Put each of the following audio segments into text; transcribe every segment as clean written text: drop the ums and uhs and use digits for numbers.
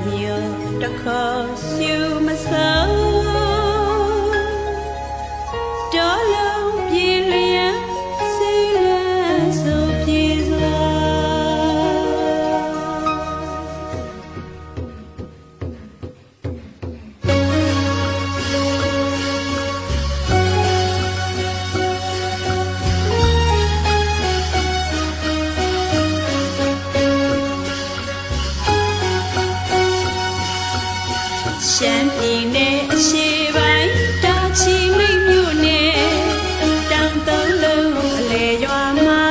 မျိုးတစ်ခေါ်ရှူမဆုံးတော်လုံးပြေလျက်စီလန်းဆိုပြေစွာရှမ်းပြည်နယ်အရှေ့ပိုင်းတာချီမိတ်မြို့နယ်တောင်သုံးလုံးအလဲရွာမှာ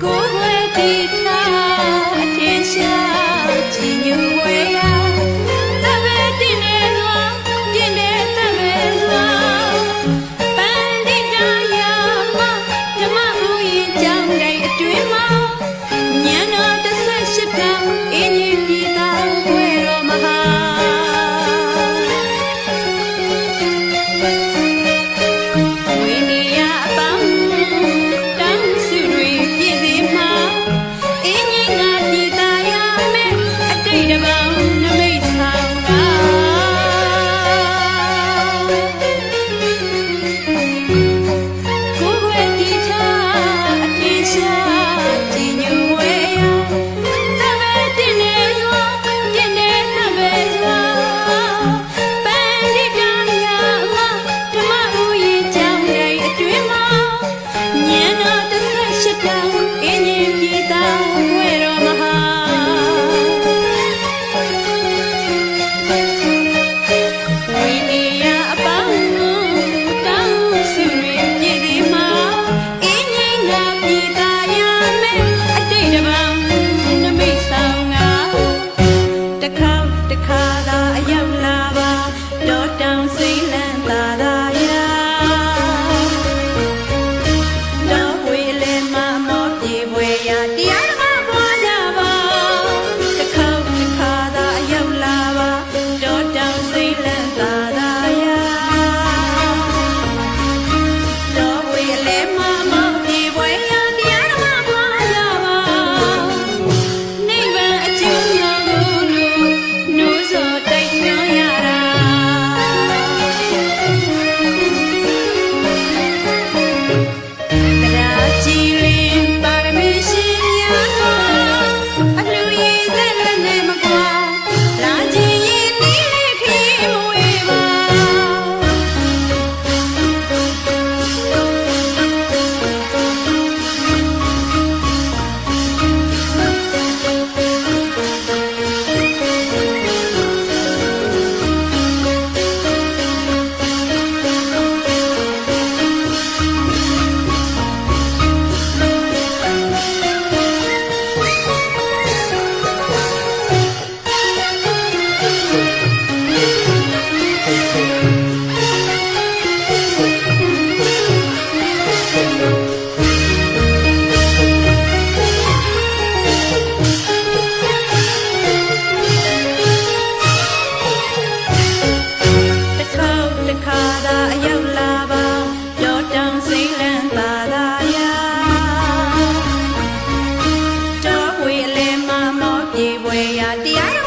ကိုယ်ွယ်တီထားအထင်ရှားကြည်ညိုဝဲရာတပည့်တင်နေစွာတင်တဲ့တပည့်စွာပန်းတိတာယာမဓမ္မဥယျာဉ်ကျောင်းတိုင်းအတွင်မှာညံတော်18တောင်အင်းကြီးတရား